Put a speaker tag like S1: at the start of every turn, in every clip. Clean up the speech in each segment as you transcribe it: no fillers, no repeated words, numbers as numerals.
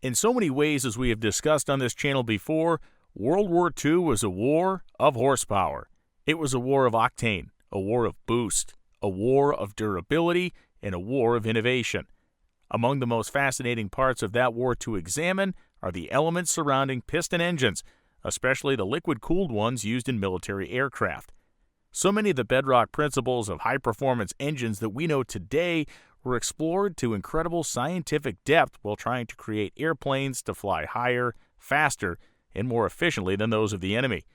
S1: In so many ways, as we have discussed on this channel before, World War II was a war of horsepower. It was a war of octane, a war of boost, a war of durability, and a war of innovation. Among the most fascinating parts of that war to examine are the elements surrounding piston engines, especially the liquid-cooled ones used in military aircraft. So many of the bedrock principles of high-performance engines that we know today were explored to incredible scientific depth while trying to create airplanes to fly higher, faster, and more efficiently than those of the enemy.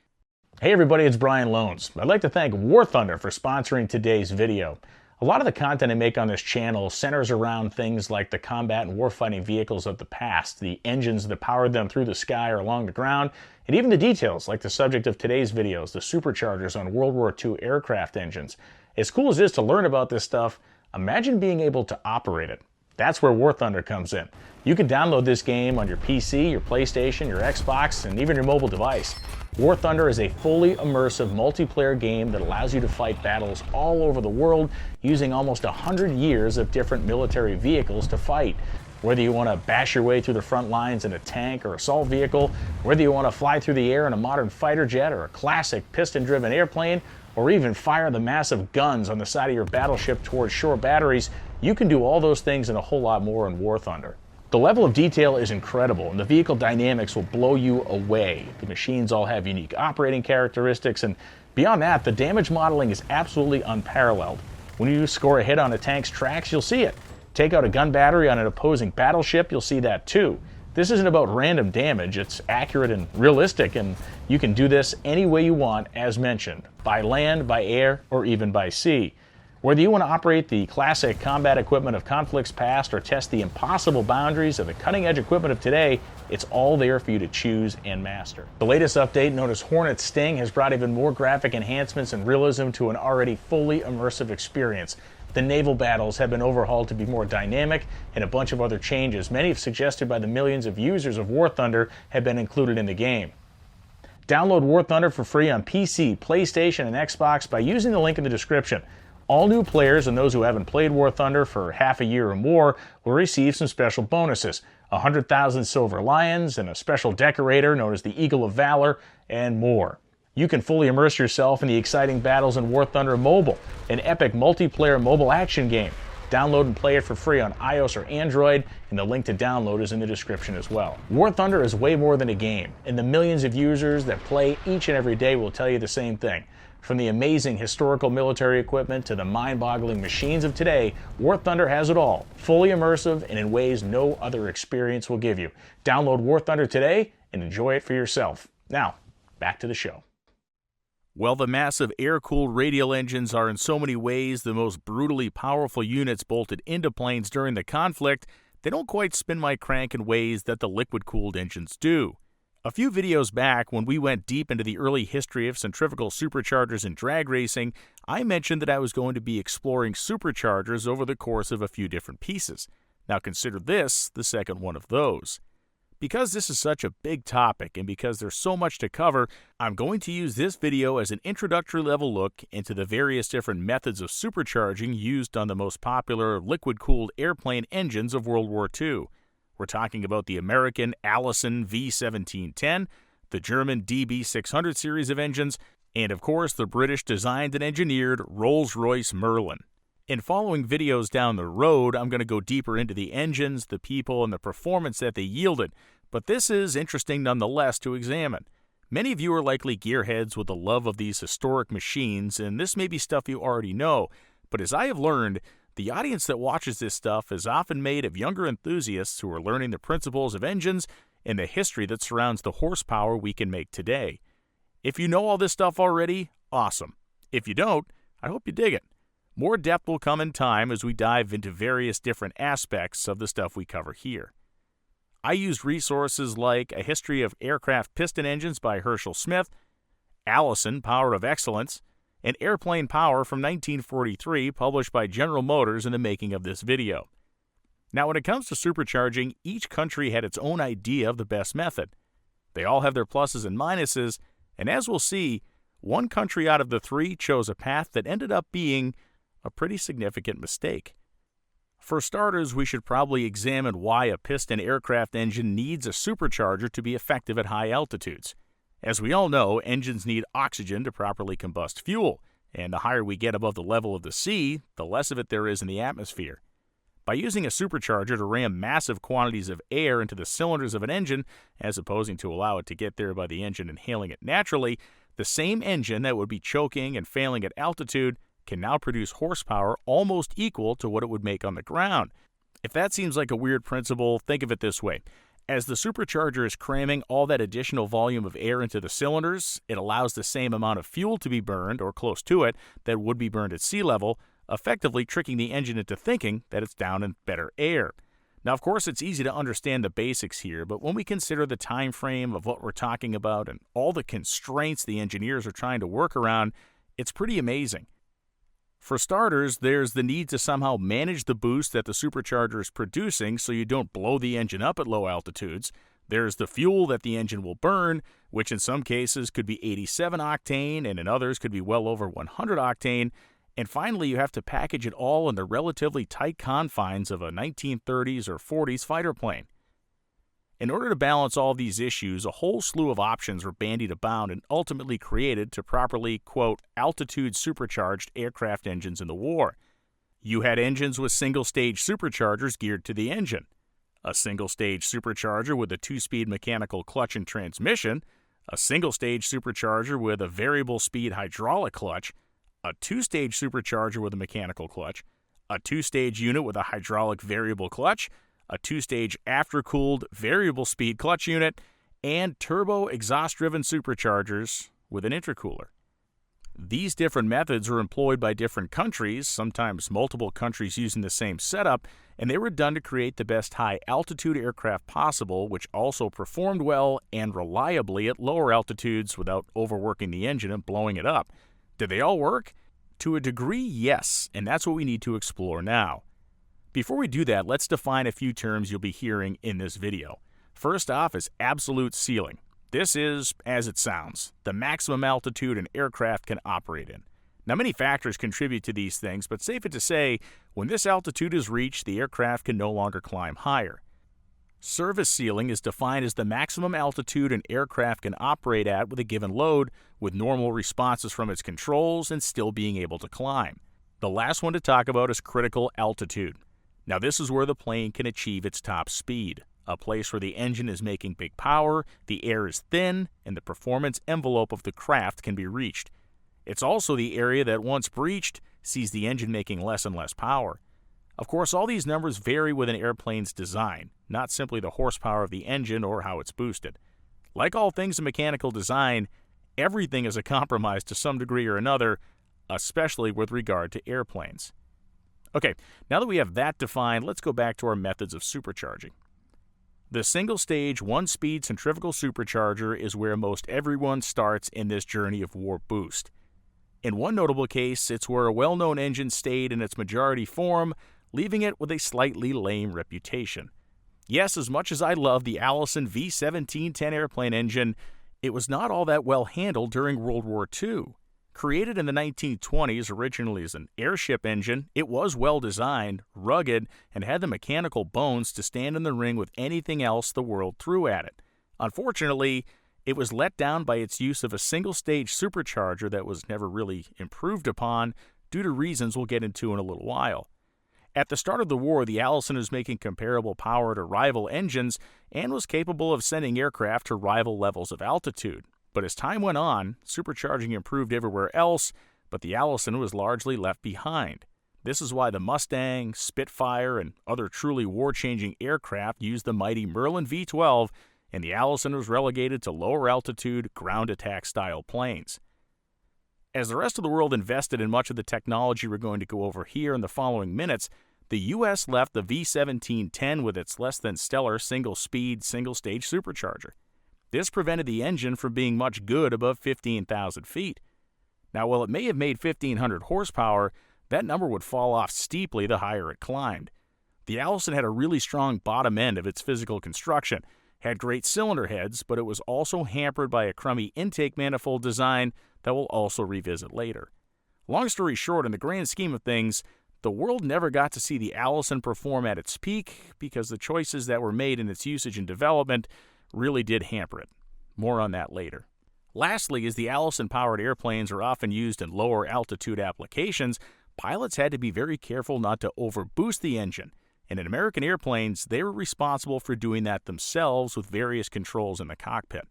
S1: Hey everybody, it's Brian Loans. I'd like to thank War Thunder for sponsoring today's video. A lot of the content I make on this channel centers around things like the combat and warfighting vehicles of the past, the engines that powered them through the sky or along the ground, and even the details like the subject of today's videos, the superchargers on World War II aircraft engines. As cool as it is to learn about this stuff, imagine being able to operate it. That's where War Thunder comes in. You can download this game on your PC, your PlayStation, your Xbox, and even your mobile device. War Thunder is a fully immersive multiplayer game that allows you to fight battles all over the world using almost 100 years of different military vehicles to fight. Whether you want to bash your way through the front lines in a tank or assault vehicle, whether you want to fly through the air in a modern fighter jet or a classic piston-driven airplane, or even fire the massive guns on the side of your battleship towards shore batteries, you can do all those things and a whole lot more in War Thunder. The level of detail is incredible, and the vehicle dynamics will blow you away. The machines all have unique operating characteristics, and beyond that, the damage modeling is absolutely unparalleled. When you score a hit on a tank's tracks, you'll see it. Take out a gun battery on an opposing battleship, you'll see that too. This isn't about random damage, it's accurate and realistic, and you can do this any way you want, as mentioned, by land, by air, or even by sea. Whether you want to operate the classic combat equipment of conflicts past or test the impossible boundaries of the cutting-edge equipment of today, it's all there for you to choose and master. The latest update, known as Hornet Sting, has brought even more graphic enhancements and realism to an already fully immersive experience. The naval battles have been overhauled to be more dynamic, and a bunch of other changes, many suggested by the millions of users of War Thunder, have been included in the game. Download War Thunder for free on PC, PlayStation, and Xbox by using the link in the description. All new players and those who haven't played War Thunder for half a year or more will receive some special bonuses, 100,000 Silver Lions, and a special decorator known as the Eagle of Valor, and more. You can fully immerse yourself in the exciting battles in War Thunder Mobile, an epic multiplayer mobile action game. Download and play it for free on iOS or Android, and the link to download is in the description as well. War Thunder is way more than a game, and the millions of users that play each and every day will tell you the same thing. From the amazing historical military equipment to the mind-boggling machines of today, War Thunder has it all, fully immersive and in ways no other experience will give you. Download War Thunder today and enjoy it for yourself. Now, back to the show. Well, the massive air-cooled radial engines are in so many ways the most brutally powerful units bolted into planes during the conflict. They don't quite spin my crank in ways that the liquid-cooled engines do. A few videos back, when we went deep into the early history of centrifugal superchargers and drag racing, I mentioned that I was going to be exploring superchargers over the course of a few different pieces. Now consider this the second one of those. Because this is such a big topic and because there's so much to cover, I'm going to use this video as an introductory level look into the various different methods of supercharging used on the most popular liquid-cooled airplane engines of World War II. We're talking about the American Allison V1710, the German DB600 series of engines, and of course the British designed and engineered Rolls-Royce Merlin. In following videos down the road, I'm going to go deeper into the engines, the people, and the performance that they yielded, but this is interesting nonetheless to examine. Many of you are likely gearheads with a love of these historic machines, and this may be stuff you already know, but as I have learned, the audience that watches this stuff is often made of younger enthusiasts who are learning the principles of engines and the history that surrounds the horsepower we can make today. If you know all this stuff already, awesome. If you don't, I hope you dig it. More depth will come in time as we dive into various different aspects of the stuff we cover here. I used resources like A History of Aircraft Piston Engines by Herschel Smith, Allison, Power of Excellence, and Airplane Power from 1943, published by General Motors in the making of this video. Now, when it comes to supercharging, each country had its own idea of the best method. They all have their pluses and minuses, and as we'll see, one country out of the three chose a path that ended up being a pretty significant mistake. For starters, we should probably examine why a piston aircraft engine needs a supercharger to be effective at high altitudes. As we all know, engines need oxygen to properly combust fuel, and the higher we get above the level of the sea, the less of it there is in the atmosphere. By using a supercharger to ram massive quantities of air into the cylinders of an engine, as opposing to allow it to get there by the engine inhaling it naturally, the same engine that would be choking and failing at altitude can now produce horsepower almost equal to what it would make on the ground. If that seems like a weird principle, think of it this way. As the supercharger is cramming all that additional volume of air into the cylinders, it allows the same amount of fuel to be burned, or close to it, that would be burned at sea level, effectively tricking the engine into thinking that it's down in better air. Now, of course, it's easy to understand the basics here, but when we consider the time frame of what we're talking about and all the constraints the engineers are trying to work around, it's pretty amazing. For starters, there's the need to somehow manage the boost that the supercharger is producing so you don't blow the engine up at low altitudes. There's the fuel that the engine will burn, which in some cases could be 87 octane and in others could be well over 100 octane. And finally, you have to package it all in the relatively tight confines of a 1930s or 40s fighter plane. In order to balance all these issues, a whole slew of options were bandied about and ultimately created to properly, quote, altitude supercharged aircraft engines in the war. You had engines with single-stage superchargers geared to the engine, a single-stage supercharger with a 2-speed mechanical clutch and transmission, a single-stage supercharger with a variable-speed hydraulic clutch, a 2-stage supercharger with a mechanical clutch, a 2-stage unit with a hydraulic variable clutch, a 2-stage aftercooled variable speed clutch unit, and turbo exhaust-driven superchargers with an intercooler. These different methods were employed by different countries, sometimes multiple countries using the same setup, and they were done to create the best high-altitude aircraft possible, which also performed well and reliably at lower altitudes without overworking the engine and blowing it up. Did they all work? To a degree, yes, and that's what we need to explore now. Before we do that, let's define a few terms you'll be hearing in this video. First off is absolute ceiling. This is, as it sounds, the maximum altitude an aircraft can operate in. Now, many factors contribute to these things, but safe to say, when this altitude is reached, the aircraft can no longer climb higher. Service ceiling is defined as the maximum altitude an aircraft can operate at with a given load, with normal responses from its controls and still being able to climb. The last one to talk about is critical altitude. Now, this is where the plane can achieve its top speed, a place where the engine is making big power, the air is thin, and the performance envelope of the craft can be reached. It's also the area that, once breached, sees the engine making less and less power. Of course, all these numbers vary with an airplane's design, not simply the horsepower of the engine or how it's boosted. Like all things in mechanical design, everything is a compromise to some degree or another, especially with regard to airplanes. Okay, now that we have that defined, let's go back to our methods of supercharging. The single-stage, one-speed centrifugal supercharger is where most everyone starts in this journey of war boost. In one notable case, it's where a well-known engine stayed in its majority form, leaving it with a slightly lame reputation. Yes, as much as I love the Allison V-1710 airplane engine, it was not all that well handled during World War II. Created in the 1920s originally as an airship engine, it was well designed, rugged, and had the mechanical bones to stand in the ring with anything else the world threw at it. Unfortunately, it was let down by its use of a single-stage supercharger that was never really improved upon due to reasons we'll get into in a little while. At the start of the war, the Allison was making comparable power to rival engines and was capable of sending aircraft to rival levels of altitude. But as time went on, supercharging improved everywhere else, but the Allison was largely left behind. This is why the Mustang, Spitfire, and other truly war-changing aircraft used the mighty Merlin V-12, and the Allison was relegated to lower-altitude, ground-attack-style planes. As the rest of the world invested in much of the technology we're going to go over here in the following minutes, the U.S. left the V-1710 with its less-than-stellar single-speed, single-stage supercharger. This prevented the engine from being much good above 15,000 feet. Now, while it may have made 1,500 horsepower, that number would fall off steeply the higher it climbed. The Allison had a really strong bottom end of its physical construction, had great cylinder heads, but it was also hampered by a crummy intake manifold design that we'll also revisit later. Long story short, in the grand scheme of things, The world never got to see the Allison perform at its peak because the choices that were made in its usage and development really did hamper it. More on that later. Lastly, as the Allison-powered airplanes are often used in lower altitude applications, pilots had to be very careful not to overboost the engine, and in American airplanes, they were responsible for doing that themselves with various controls in the cockpit.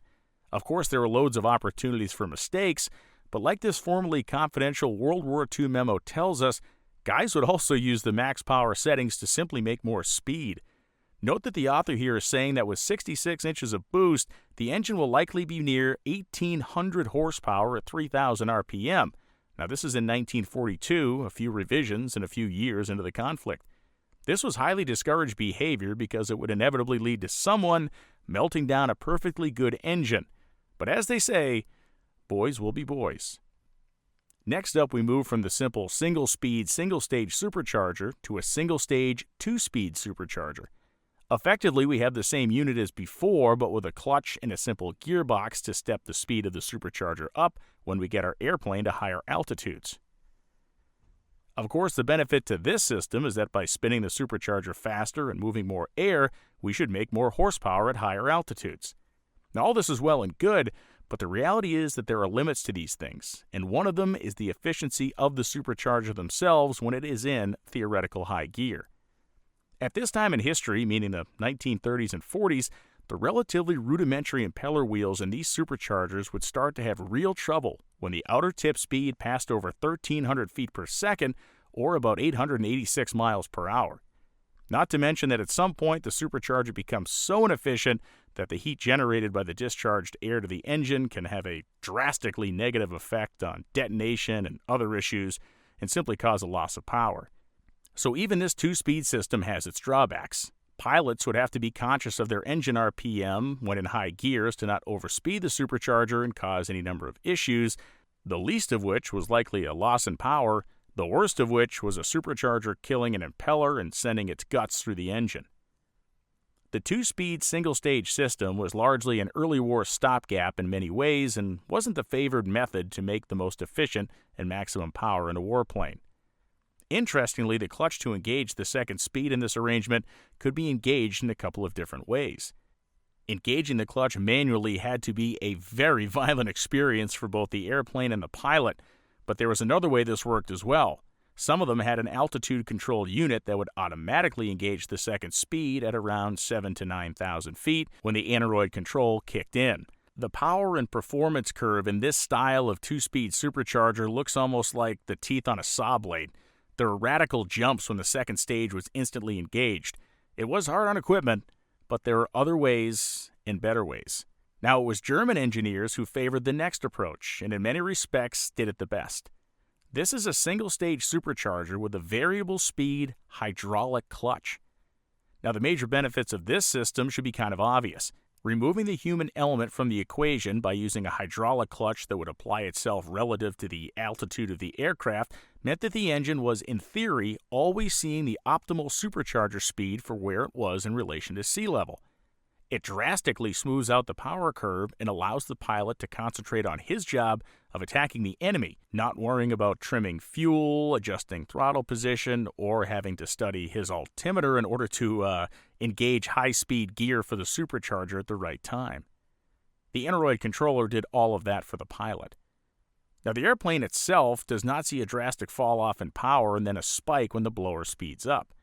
S1: Of course, there were loads of opportunities for mistakes, but like this formerly confidential World War II memo tells us, guys would also use the max power settings to simply make more speed. Note that the author here is saying that with 66 inches of boost, the engine will likely be near 1,800 horsepower at 3,000 RPM. Now, this is in 1942, a few revisions and a few years into the conflict. This was highly discouraged behavior because it would inevitably lead to someone melting down a perfectly good engine. But as they say, boys will be boys. Next up, we move from the simple single-speed, single-stage supercharger to a single-stage, two-speed supercharger. Effectively, we have the same unit as before, but with a clutch and a simple gearbox to step the speed of the supercharger up when we get our airplane to higher altitudes. Of course, the benefit to this system is that by spinning the supercharger faster and moving more air, we should make more horsepower at higher altitudes. Now, all this is well and good, but the reality is that there are limits to these things, and one of them is the efficiency of the supercharger themselves when it is in theoretical high gear. At this time in history, meaning the 1930s and 40s, the relatively rudimentary impeller wheels in these superchargers would start to have real trouble when the outer tip speed passed over 1,300 feet per second, or about 886 miles per hour. Not to mention that at some point the supercharger becomes so inefficient that the heat generated by the discharged air to the engine can have a drastically negative effect on detonation and other issues and simply cause a loss of power. So even this two-speed system has its drawbacks. Pilots would have to be conscious of their engine RPM when in high gears to not overspeed the supercharger and cause any number of issues, the least of which was likely a loss in power, the worst of which was a supercharger killing an impeller and sending its guts through the engine. The two-speed single-stage system was largely an early war stopgap in many ways and wasn't the favored method to make the most efficient and maximum power in a warplane. Interestingly, the clutch to engage the second speed in this arrangement could be engaged in a couple of different ways. Engaging the clutch manually had to be a very violent experience for both the airplane and the pilot, but there was another way this worked as well. Some of them had an altitude-controlled unit that would automatically engage the second speed at around 7,000 to 9,000 feet when the aneroid control kicked in. The power and performance curve in this style of two-speed supercharger looks almost like the teeth on a saw blade. There were radical jumps when the second stage was instantly engaged. It was hard on equipment, but there are other ways and better ways. Now, it was German engineers who favored the next approach, and in many respects did it the best. This is a single-stage supercharger with a variable speed hydraulic clutch. Now, the major benefits of this system should be kind of obvious. Removing the human element from the equation by using a hydraulic clutch that would apply itself relative to the altitude of the aircraft meant that the engine was, in theory, always seeing the optimal supercharger speed for where it was in relation to sea level. It drastically smooths out the power curve and allows the pilot to concentrate on his job of attacking the enemy, not worrying about trimming fuel, adjusting throttle position, or having to study his altimeter in order to engage high-speed gear for the supercharger at the right time. The aneroid controller did all of that for the pilot. Now, the airplane itself does not see a drastic fall-off in power and then a spike when the blower speeds up.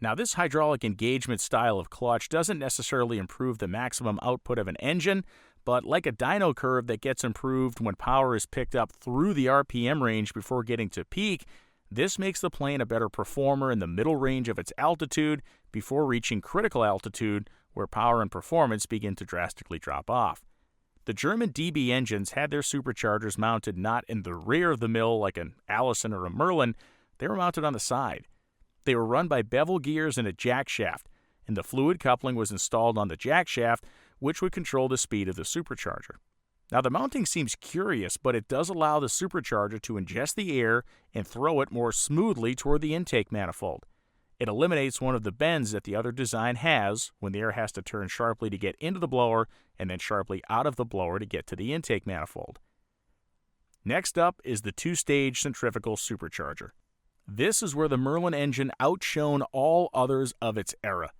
S1: Now, this hydraulic engagement style of clutch doesn't necessarily improve the maximum output of an engine, but like a dyno curve that gets improved when power is picked up through the RPM range before getting to peak, this makes the plane a better performer in the middle range of its altitude before reaching critical altitude where power and performance begin to drastically drop off. The German DB engines had their superchargers mounted not in the rear of the mill like an Allison or a Merlin, they were mounted on the side. They were run by bevel gears and a jack shaft, and the fluid coupling was installed on the jack shaft, which would control the speed of the supercharger. Now, the mounting seems curious, but it does allow the supercharger to ingest the air and throw it more smoothly toward the intake manifold. It eliminates one of the bends that the other design has when the air has to turn sharply to get into the blower and then sharply out of the blower to get to the intake manifold. Next up is the two-stage centrifugal supercharger. This is where the Merlin engine outshone all others of its era.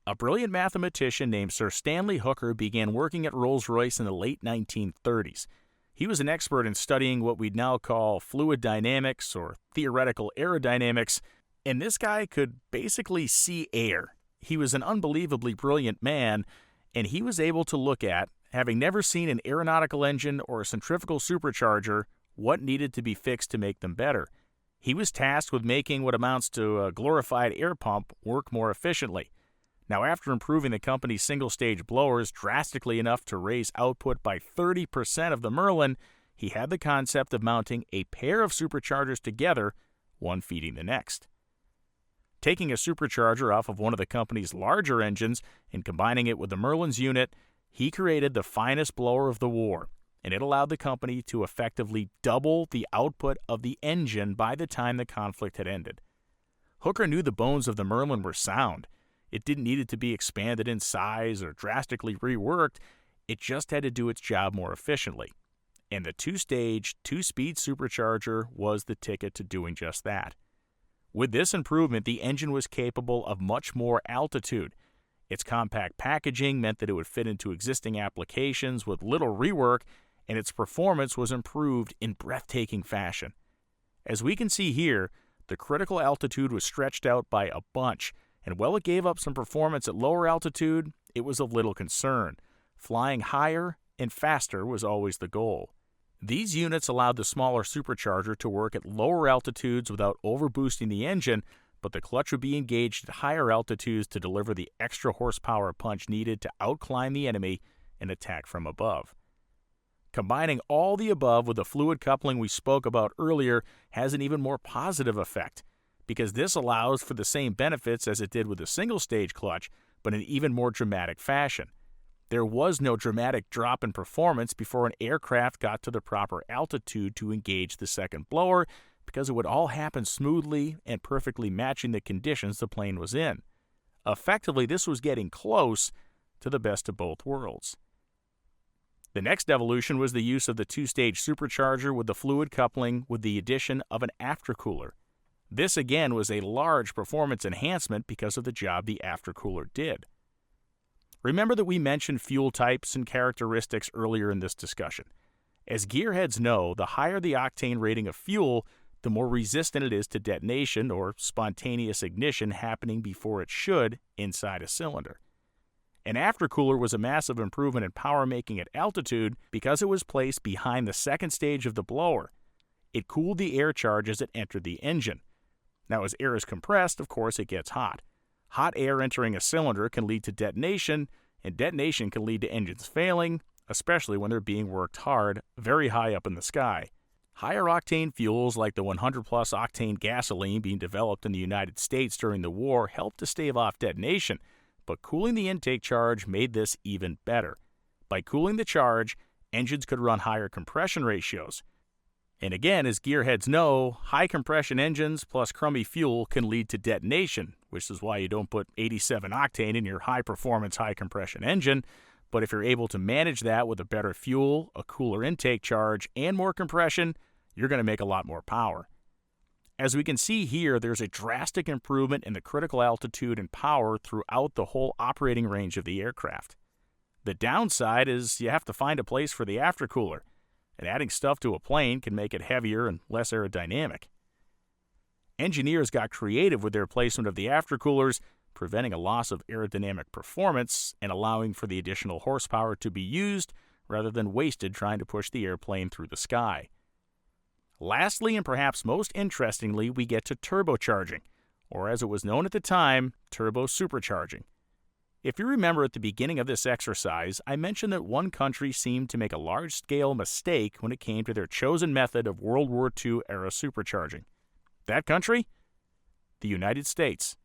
S1: A brilliant mathematician named Sir Stanley Hooker began working at Rolls-Royce in the late 1930s. He was an expert in studying what we'd now call fluid dynamics or theoretical aerodynamics, and this guy could basically see air. He was an unbelievably brilliant man, and he was able to look at, having never seen an aeronautical engine or a centrifugal supercharger, what needed to be fixed to make them better. He was tasked with making what amounts to a glorified air pump work more efficiently. Now, after improving the company's single-stage blowers drastically enough to raise output by 30% of the Merlin, he had the concept of mounting a pair of superchargers together, one feeding the next. Taking a supercharger off of one of the company's larger engines and combining it with the Merlin's unit, he created the finest blower of the war, and it allowed the company to effectively double the output of the engine by the time the conflict had ended. Hooker knew the bones of the Merlin were sound. It didn't need it to be expanded in size or drastically reworked. It just had to do its job more efficiently. And the two-stage, two-speed supercharger was the ticket to doing just that. With this improvement, the engine was capable of much more altitude. Its compact packaging meant that it would fit into existing applications with little rework, and its performance was improved in breathtaking fashion. As we can see here, the critical altitude was stretched out by a bunch, and while it gave up some performance at lower altitude, it was of little concern. Flying higher and faster was always the goal. These units allowed the smaller supercharger to work at lower altitudes without overboosting the engine, but the clutch would be engaged at higher altitudes to deliver the extra horsepower punch needed to outclimb the enemy and attack from above. Combining all the above with the fluid coupling we spoke about earlier has an even more positive effect, because this allows for the same benefits as it did with the single-stage clutch, but in even more dramatic fashion. There was no dramatic drop in performance before an aircraft got to the proper altitude to engage the second blower, because it would all happen smoothly and perfectly matching the conditions the plane was in. Effectively, this was getting close to the best of both worlds. The next evolution was the use of the two-stage supercharger with the fluid coupling with the addition of an aftercooler. This again was a large performance enhancement because of the job the aftercooler did. Remember that we mentioned fuel types and characteristics earlier in this discussion. As gearheads know, the higher the octane rating of fuel, the more resistant it is to detonation or spontaneous ignition happening before it should inside a cylinder. An aftercooler was a massive improvement in power making at altitude because it was placed behind the second stage of the blower. It cooled the air charge as it entered the engine. Now, as air is compressed, of course, it gets hot. Hot air entering a cylinder can lead to detonation, and detonation can lead to engines failing, especially when they're being worked hard, very high up in the sky. Higher octane fuels like the 100-plus octane gasoline being developed in the United States during the war helped to stave off detonation, but cooling the intake charge made this even better. By cooling the charge, engines could run higher compression ratios. And again, as gearheads know, high compression engines plus crummy fuel can lead to detonation, which is why you don't put 87 octane in your high-performance, high-compression engine. But if you're able to manage that with a better fuel, a cooler intake charge, and more compression, you're going to make a lot more power. As we can see here, there's a drastic improvement in the critical altitude and power throughout the whole operating range of the aircraft. The downside is you have to find a place for the aftercooler, and adding stuff to a plane can make it heavier and less aerodynamic. Engineers got creative with their placement of the aftercoolers, preventing a loss of aerodynamic performance and allowing for the additional horsepower to be used rather than wasted trying to push the airplane through the sky. Lastly, and perhaps most interestingly, we get to turbocharging, or as it was known at the time, turbo supercharging. If you remember at the beginning of this exercise, I mentioned that one country seemed to make a large-scale mistake when it came to their chosen method of World War II era supercharging. That country? The United States.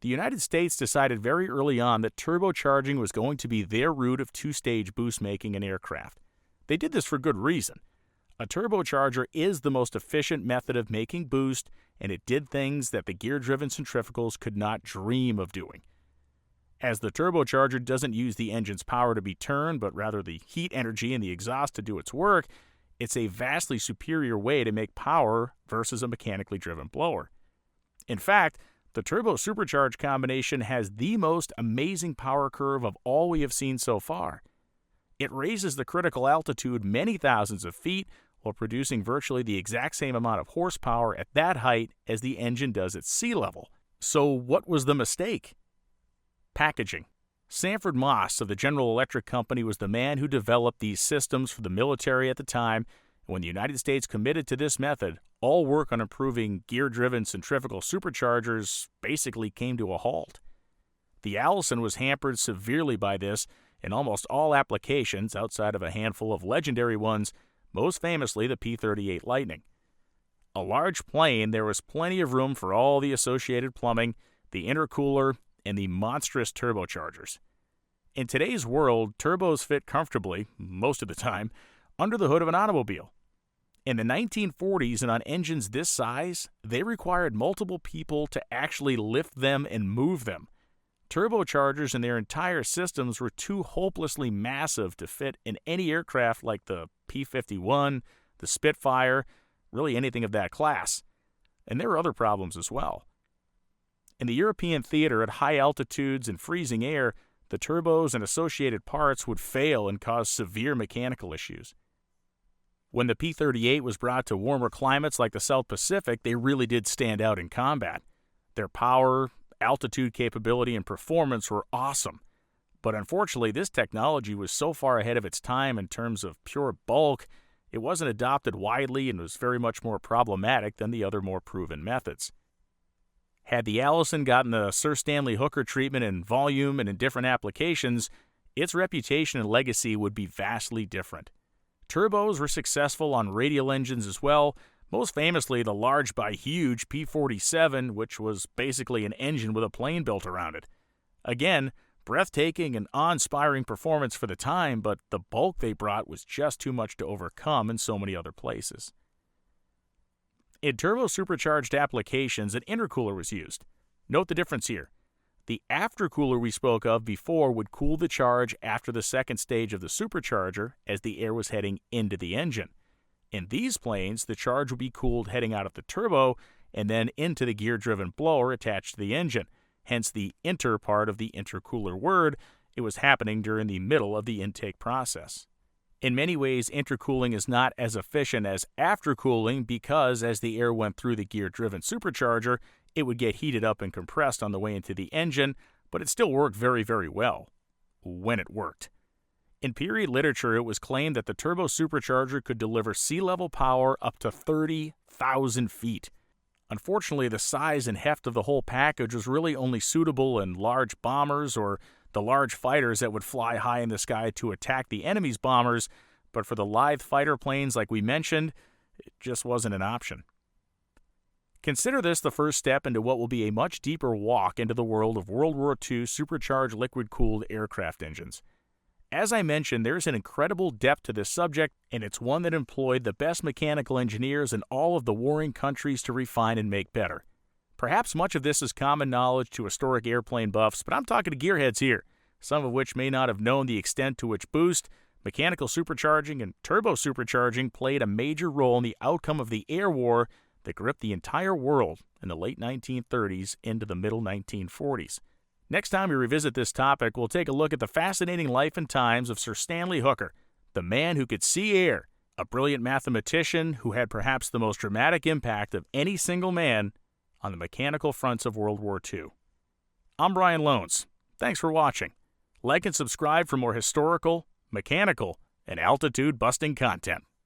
S1: The United States decided very early on that turbocharging was going to be their route of two-stage boost making in aircraft. They did this for good reason. A turbocharger is the most efficient method of making boost, and it did things that the gear-driven centrifugals could not dream of doing. As the turbocharger doesn't use the engine's power to be turned, but rather the heat energy in the exhaust to do its work, It's a vastly superior way to make power versus a mechanically driven blower. In fact, the turbo-supercharged combination has the most amazing power curve of all we have seen so far. It raises the critical altitude many thousands of feet while producing virtually the exact same amount of horsepower at that height as the engine does at sea level. So what was the mistake? Packaging. Sanford Moss of the General Electric Company was the man who developed these systems for the military at the time. When the United States committed to this method, all work on improving gear-driven centrifugal superchargers basically came to a halt. The Allison was hampered severely by this in almost all applications outside of a handful of legendary ones, most famously the P-38 Lightning. A large plane, there was plenty of room for all the associated plumbing, the intercooler, and the monstrous turbochargers. In today's world, turbos fit comfortably, most of the time, under the hood of an automobile. In the 1940s and on engines this size, they required multiple people to actually lift them and move them. Turbochargers and their entire systems were too hopelessly massive to fit in any aircraft like the P-51, the Spitfire, really anything of that class. And there were other problems as well. In the European theater at high altitudes and freezing air, the turbos and associated parts would fail and cause severe mechanical issues. When the P-38 was brought to warmer climates like the South Pacific, they really did stand out in combat. Their power, altitude capability, and performance were awesome. But unfortunately, this technology was so far ahead of its time in terms of pure bulk, it wasn't adopted widely and was very much more problematic than the other more proven methods. Had the Allison gotten the Sir Stanley Hooker treatment in volume and in different applications, its reputation and legacy would be vastly different. Turbos were successful on radial engines as well, most famously the large by huge P-47, which was basically an engine with a plane built around it. Again, breathtaking and awe-inspiring performance for the time, but the bulk they brought was just too much to overcome in so many other places. In turbo-supercharged applications, an intercooler was used. Note the difference here. The aftercooler we spoke of before would cool the charge after the second stage of the supercharger as the air was heading into the engine. In these planes, the charge would be cooled heading out of the turbo and then into the gear-driven blower attached to the engine, hence the inter part of the intercooler word. It was happening during the middle of the intake process. In many ways, intercooling is not as efficient as aftercooling because as the air went through the gear-driven supercharger, it would get heated up and compressed on the way into the engine, but it still worked very, very well. When it worked. In period literature, it was claimed that the turbo supercharger could deliver sea-level power up to 30,000 feet. Unfortunately, the size and heft of the whole package was really only suitable in large bombers or the large fighters that would fly high in the sky to attack the enemy's bombers, but for the lithe fighter planes like we mentioned, it just wasn't an option. Consider this the first step into what will be a much deeper walk into the world of World War II supercharged liquid-cooled aircraft engines. As I mentioned, there's an incredible depth to this subject, and it's one that employed the best mechanical engineers in all of the warring countries to refine and make better. Perhaps much of this is common knowledge to historic airplane buffs, but I'm talking to gearheads here, some of which may not have known the extent to which boost, mechanical supercharging, and turbo supercharging played a major role in the outcome of the air war that gripped the entire world in the late 1930s into the middle 1940s. Next time we revisit this topic, we'll take a look at the fascinating life and times of Sir Stanley Hooker, the man who could see air, a brilliant mathematician who had perhaps the most dramatic impact of any single man on the mechanical fronts of World War II. I'm Brian Loans. Thanks for watching. Like and subscribe for more historical, mechanical, and altitude-busting content.